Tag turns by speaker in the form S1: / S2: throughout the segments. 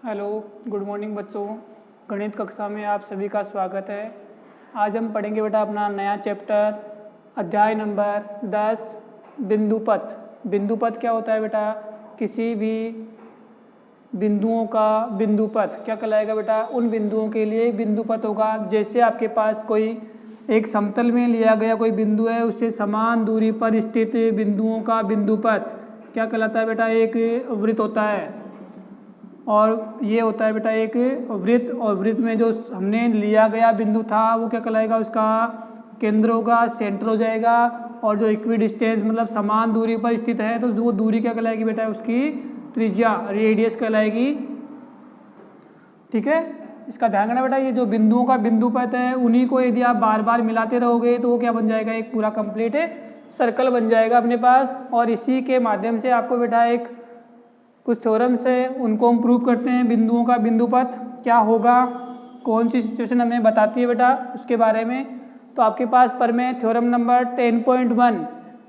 S1: Hello, good morning बच्चों। गणित कक्षा में आप सभी का स्वागत है। आज हम पढ़ेंगे बेटा अपना नया चैप्टर अध्याय नंबर 10 बिंदुपथ। बिंदुपथ क्या होता है बेटा? किसी भी बिंदुओं का बिंदुपथ क्या कहलाएगा बेटा? उन बिंदुओं के लिए बिंदुपथ होगा। जैसे आपके पास कोई एक समतल में लिया गया कोई बिंदु है, उससे समान दूरी पर स्थित बिंदुओं का बिंदुपथ क्या कहलाता है बेटा? एक वृत्त होता है। और ये होता है बेटा एक वृत्त, और वृत्त में जो हमने लिया गया बिंदु था वो क्या कहलाएगा? उसका केंद्र होगा, सेंटर हो जाएगा। और जो इक्वी डिस्टेंस मतलब समान दूरी पर स्थित है, तो वो दूरी क्या कहलाएगी बेटा? उसकी त्रिज्या, रेडियस कहलाएगी। ठीक है, इसका ध्यान रखना बेटा। ये जो बिंदुओं का बिंदुपथ है, उन्हीं को यदि आप बार बार मिलाते रहोगे तो वो क्या बन जाएगा? एक पूरा कंप्लीट सर्कल बन जाएगा अपने पास। और इसी के माध्यम से आपको बेटा एक कुछ थ्योरम्स है, उनको हम प्रूव करते हैं। बिंदुओं का बिंदुपथ क्या होगा, कौन सी सिचुएशन हमें बताती है बेटा उसके बारे में। तो आपके पास पर में थ्योरम नंबर 10.1,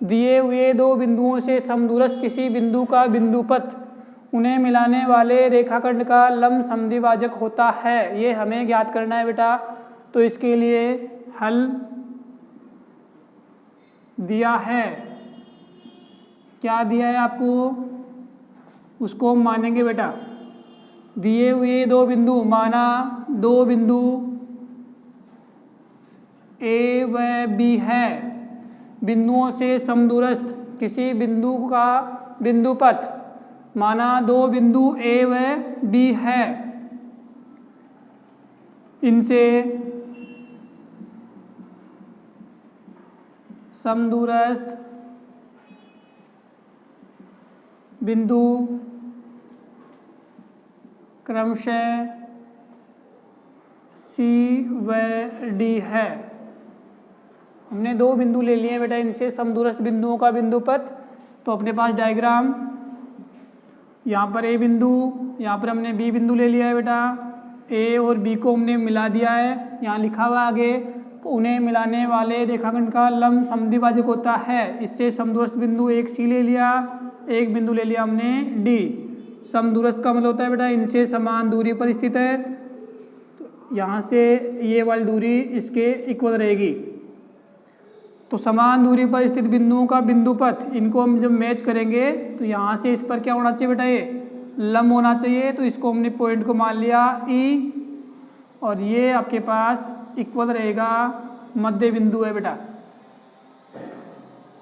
S1: दिए हुए दो बिंदुओं से समदूरस्थ किसी बिंदु का बिंदुपथ उन्हें मिलाने वाले रेखाखंड का लंब समद्विभाजक होता है, ये हमें ज्ञात करना है बेटा। तो इसके लिए हल दिया है। क्या दिया है आपको? उसको हम मानेंगे बेटा। दिए हुए दो बिंदु, माना दो बिंदु ए व बी है, बिंदुओं से समदूरस्थ किसी बिंदु का बिंदुपथ, माना दो बिंदु ए व बी है, इनसे समदूरस्थ बिंदु क्रमशः सी व डी है। हमने दो बिंदु ले लिए बेटा, इनसे समदूरस्थ बिंदुओं का बिंदुपथ। तो अपने पास डायग्राम, यहाँ पर ए बिंदु, यहाँ पर हमने बी बिंदु ले लिया है बेटा। ए और बी को हमने मिला दिया है, यहाँ लिखा हुआ आगे, उन्हें मिलाने वाले रेखाखंड का लंब समद्विभाजक होता है। इससे समदूरस्थ बिंदु एक सी ले लिया, एक बिंदु ले लिया हमने डी। समदूरस्थ का मतलब होता है बेटा इनसे समान दूरी पर स्थित है, तो यहाँ से ये वाली दूरी इसके इक्वल रहेगी। तो समान दूरी पर स्थित बिंदुओं का बिंदुपथ, इनको हम जब मैच करेंगे तो यहाँ से इस पर क्या होना चाहिए बेटा? ये लंब होना चाहिए। तो इसको हमने पॉइंट को मान लिया ई, और ये आपके पास इक्वल रहेगा मध्य बिंदु है बेटा।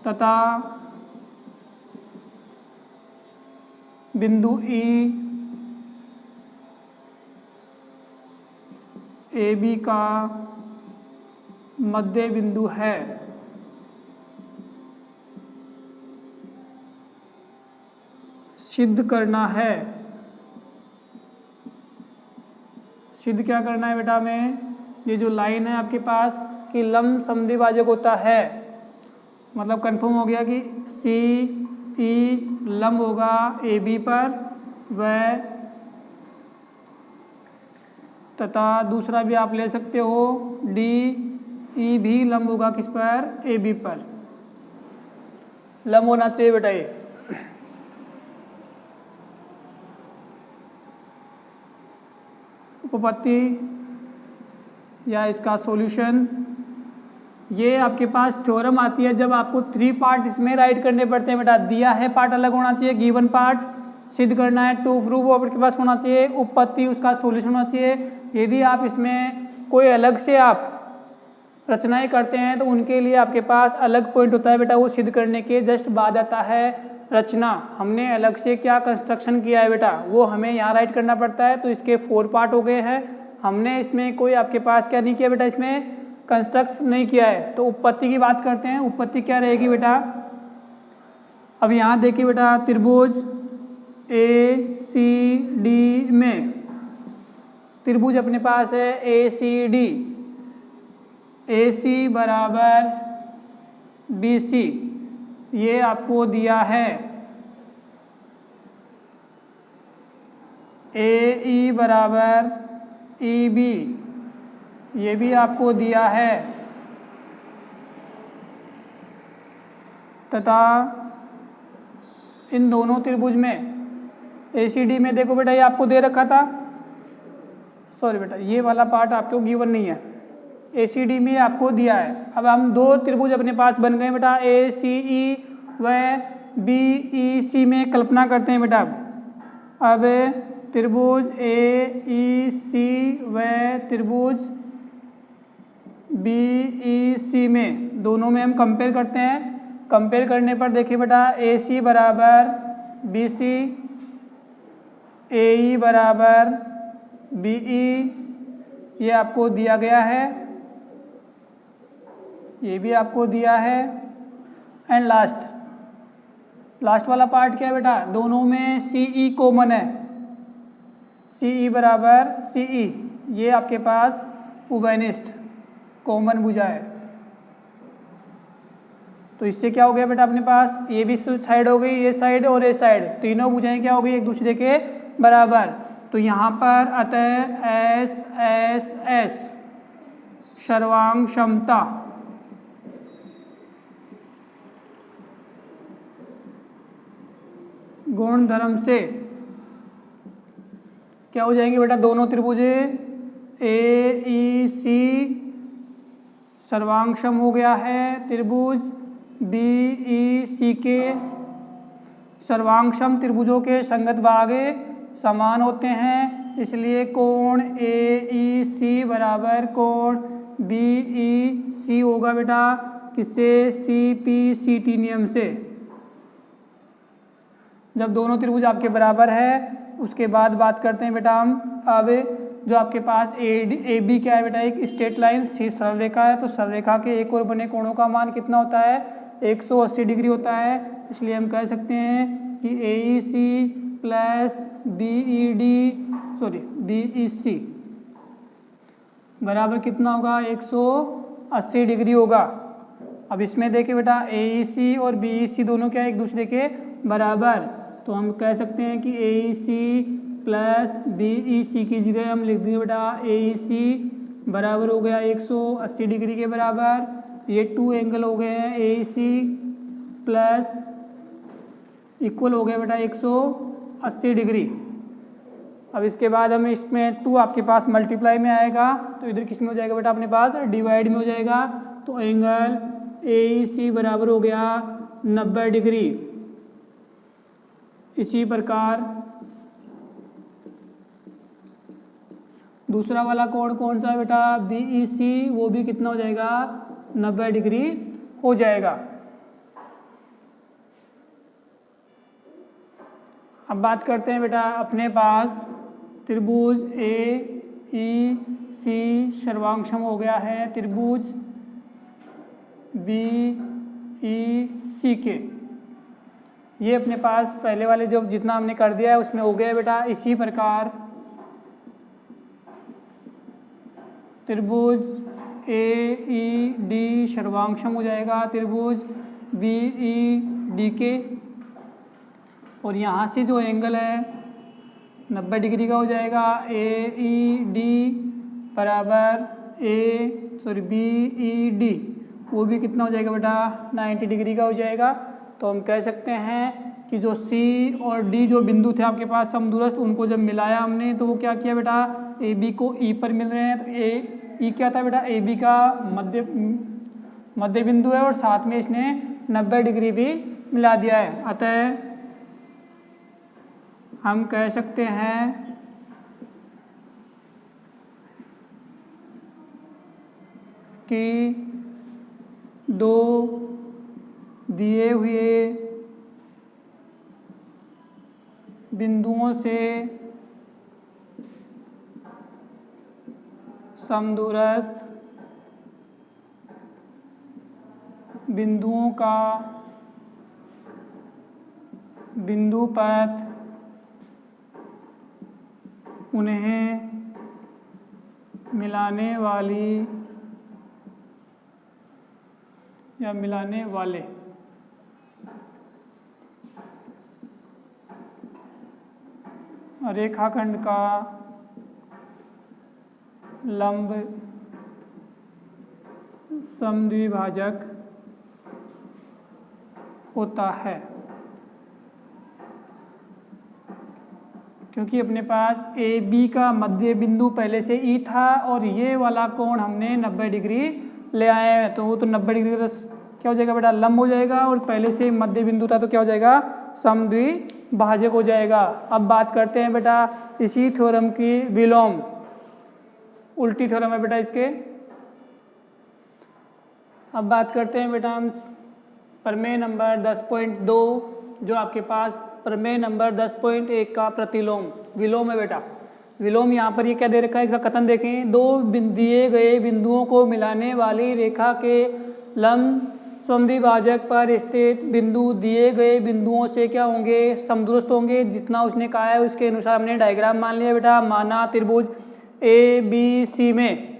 S1: तथा बिंदु ई ए बी का मध्य बिंदु है। सिद्ध करना है, सिद्ध क्या करना है बेटा हमें? ये जो लाइन है आपके पास कि लंब समद्विभाजक होता है, मतलब कंफर्म हो गया कि सी ई लंब होगा ए बी पर, व तथा दूसरा भी आप ले सकते हो डी ई भी लंब होगा किस पर? ए बी पर। लंब होना चाहिए बेटा ये। उपपत्ति या इसका सॉल्यूशन, ये आपके पास थ्योरम आती है जब आपको 3 पार्ट इसमें राइट करने पड़ते हैं बेटा। दिया है पार्ट अलग होना चाहिए, गिवन पार्ट सिद्ध करना है, टू प्रूफ वो आपके पास होना चाहिए, उपपत्ति उसका सॉल्यूशन होना चाहिए। यदि आप इसमें कोई अलग से आप रचनाएं करते हैं तो उनके लिए आपके पास अलग पॉइंट होता है बेटा, वो सिद्ध करने के जस्ट बाद आता है रचना। हमने अलग से क्या कंस्ट्रक्शन किया है बेटा, वो हमें यहाँ राइट करना पड़ता है। तो इसके 4 पार्ट हो गए हैं। हमने इसमें कोई आपके पास क्या नहीं किया बेटा, इसमें कंस्ट्रक्ट नहीं किया है। तो उपपत्ति की बात करते हैं। उपपत्ति क्या रहेगी बेटा? अब यहाँ देखिए बेटा, त्रिभुज ए सी डी में त्रिभुज अपने पास है ए सी डी, ए सी बराबर बी सी, ये आपको दिया है। ए ई बराबर ई बी, ये भी आपको दिया है। तथा इन दोनों त्रिभुज में ACD में देखो बेटा ये आपको दे रखा था सॉरी बेटा, ये वाला पार्ट आपको गिवन नहीं है, ACD में आपको दिया है। अब हम दो त्रिभुज अपने पास बन गए बेटा, ACE व BEC में कल्पना करते हैं बेटा। अब त्रिभुज AEC व त्रिभुज BEC में दोनों में हम कंपेयर करते हैं। कंपेयर करने पर देखिए बेटा, AC बराबर BC, AE बराबर BE, ये आपको दिया गया है, ये भी आपको दिया है। एंड लास्ट वाला पार्ट क्या है बेटा, दोनों में CE कॉमन है, CE बराबर CE, ये आपके पास उभयनिष्ठ कॉमन भुजा है। तो इससे क्या हो गया बेटा, अपने पास ये भी साइड हो गई, ये साइड और ये साइड, तीनों भुजाएं क्या हो गई, एक दूसरे के बराबर। तो यहाँ पर अतः S सर्वांग क्षमता गुण धर्म से क्या हो जाएंगे बेटा, दोनों त्रिभुज AEC सर्वांगक्षम हो गया है, त्रिभुज BEC के सर्वांगक्षम त्रिभुजों के संगत भाग समान होते हैं, इसलिए कोण AEC बराबर कोण BEC होगा बेटा, किससे, CPCT नियम से। जब दोनों त्रिभुज आपके बराबर है उसके बाद बात करते हैं बेटा हम। अब जो आपके पास AB क्या है बेटा, एक स्ट्रेट लाइन सरल रेखा है, तो सरल रेखा के एक और बने कोणों का मान कितना होता है, 180 डिग्री होता है। इसलिए हम कह सकते हैं कि AEC प्लस BEC बराबर कितना होगा, 180 डिग्री होगा। अब इसमें देखिए बेटा, AEC और BEC दोनों क्या है, एक दूसरे के बराबर, तो हम कह सकते हैं कि AEC प्लस BEC की जगह हम लिख देंगे बेटा, AEC बराबर हो गया 180 डिग्री के बराबर। ये टू एंगल हो गए हैं, AEC प्लस इक्वल हो गया बेटा 180 डिग्री। अब इसके बाद हम इसमें 2 आपके पास मल्टीप्लाई में आएगा, तो इधर किस में हो जाएगा बेटा, अपने पास डिवाइड में हो जाएगा। तो एंगल AEC बराबर हो गया 90 डिग्री। इसी प्रकार दूसरा वाला कोण कौन सा है बेटा, BEC, वो भी कितना हो जाएगा, 90 डिग्री हो जाएगा। अब बात करते हैं बेटा, अपने पास त्रिभुज AEC सर्वांगक्षम हो गया है त्रिभुज BEC के। ये अपने पास पहले वाले जो जितना हमने कर दिया है उसमें हो गया है बेटा। इसी प्रकार त्रिभुज AED सर्वांगक्षम हो जाएगा त्रिभुज BED के, और यहाँ से जो एंगल है 90 डिग्री का हो जाएगा। AED बराबर BED, वो भी कितना हो जाएगा बेटा, 90 डिग्री का हो जाएगा। तो हम कह सकते हैं कि जो C और D जो बिंदु थे आपके पास समदूरस्थ, उनको जब मिलाया हमने तो वो क्या किया बेटा, AB को E पर मिल रहे हैं। तो E क्या था बेटा, AB का मध्य बिंदु है, और साथ में इसने 90 डिग्री भी मिला दिया है। अतः हम कह सकते हैं कि दो दिए हुए बिंदुओं से समदूरस्थ बिंदुओं का बिंदुपथ उन्हें मिलाने वाली या मिलाने वाले रेखाखंड का लंब समद्विभाजक होता है। क्योंकि अपने पास ए बी का मध्य बिंदु पहले से ई था और ये वाला कोण हमने 90 डिग्री ले आए हैं, तो वो तो 90 डिग्री का क्या हो जाएगा बेटा, लंब हो जाएगा, और पहले से मध्य बिंदु था तो क्या हो जाएगा, समद्विभाजक हो जाएगा। अब बात करते हैं बेटा इसी थ्योरम की विलोम, उल्टी थ्योरम है बेटा इसके। अब बात करते हैं बेटा हम प्रमेय नंबर 10.2, जो आपके पास प्रमेय नंबर 10.1 का प्रतिलोम विलोम है बेटा। विलोम यहाँ पर ये क्या दे रखा है, इसका कथन देखें, दो दिए गए बिंदुओं को मिलाने वाली रेखा के लंब समद्विभाजक पर स्थित बिंदु दिए गए बिंदुओं से क्या होंगे, समदूरस्थ होंगे। जितना उसने कहा है उसके अनुसार हमने डायग्राम मान लिया बेटा। माना त्रिभुज ए बी सी में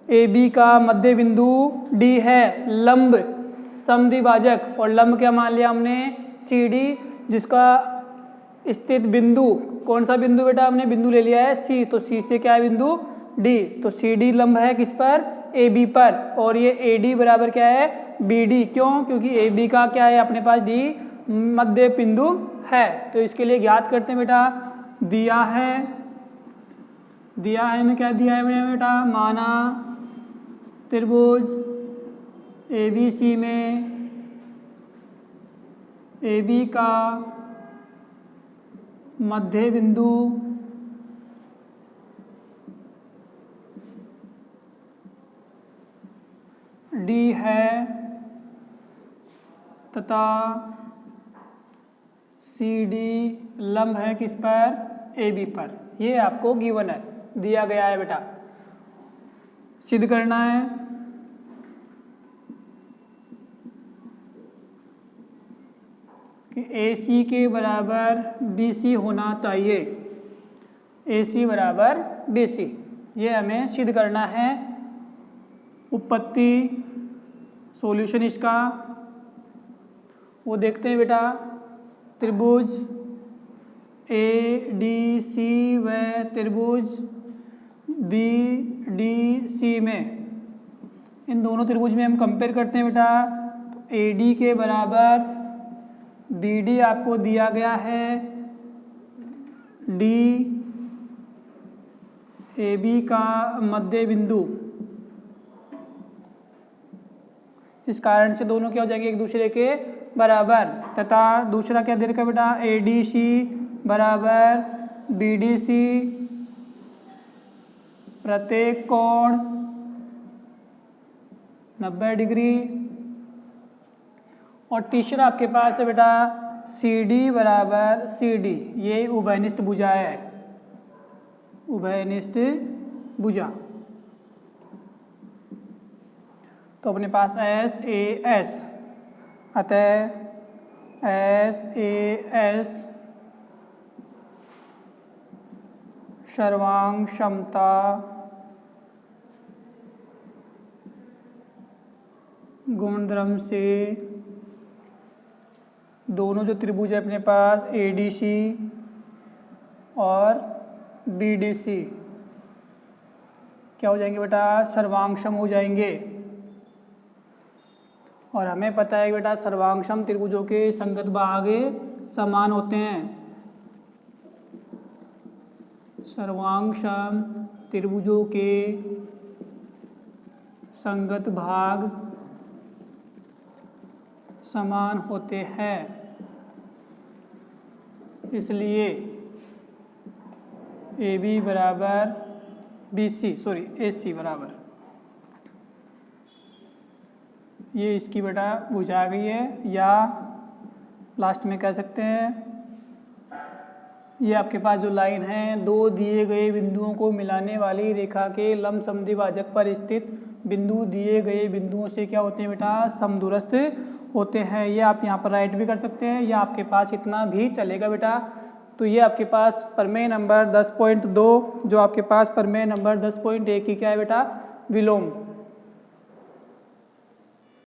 S1: ए बी का मध्य बिंदु डी है, लंब समद्विभाजक, और लंब क्या मान लिया हमने, सी डी, जिसका स्थित बिंदु कौन सा बिंदु बेटा, हमने बिंदु ले लिया है सी, तो सी से क्या है बिंदु डी, तो सी डी लंब है किस पर, ए बी पर, और ये ए डी बराबर क्या है बी डी। क्यों, क्योंकि ए बी का क्या है अपने पास डी मध्य बिंदु है। तो इसके लिए ज्ञात करते हैं बेटा, दिया है में क्या दिया है बेटा, माना त्रिभुज ए बी सी में ए बी का मध्य बिंदु डी है तथा सी डी लंब है किस पर, ए बी पर। ये आपको गिवन है, दिया गया है बेटा, सिद्ध करना है। कि AC के बराबर BC होना चाहिए, AC बराबर BC, ये हमें सिद्ध करना है। उत्पत्ति सॉल्यूशन इसका वो देखते हैं बेटा। त्रिभुज ADC व त्रिभुज BDC में, इन दोनों त्रिभुज में हम कंपेयर करते हैं बेटा। तो AD के बराबर BD आपको दिया गया है, D AB का मध्य बिंदु, इस कारण से दोनों क्या हो जाएंगे एक दूसरे के बराबर। तथा दूसरा क्या दे रखा है बेटा, ADC बराबर BDC, प्रत्येक कोण 90 डिग्री। और तीसरा आपके पास है बेटा CD बराबर CD, ये उभयनिष्ठ भुजा है, उभयनिष्ठ भुजा। तो अपने पास SAS, अतः SAS सर्वांग क्षमता गुणधर्म से दोनों जो त्रिभुज है अपने पास ADC और BDC क्या हो जाएंगे बेटा, सर्वांगसम हो जाएंगे। और हमें पता है बेटा सर्वांगसम त्रिभुजों के संगत भाग समान होते हैं। सर्वांगसम त्रिभुजों के संगत भाग समान होते हैं, इसलिए AB बराबर AC बराबर, ये इसकी बेटा भुजा आ गई है। या लास्ट में कह सकते हैं ये आपके पास जो लाइन है, दो दिए गए बिंदुओं को मिलाने वाली रेखा के लंब समद्विभाजक पर स्थित बिंदु दिए गए बिंदुओं से क्या होते हैं बेटा, समदूरस्थ होते हैं। ये आप यहाँ पर राइट भी कर सकते हैं, या आपके पास इतना भी चलेगा बेटा। तो ये आपके पास प्रमेय नंबर 10.2, जो आपके पास प्रमेय नंबर 10.1 की क्या है बेटा, विलोम।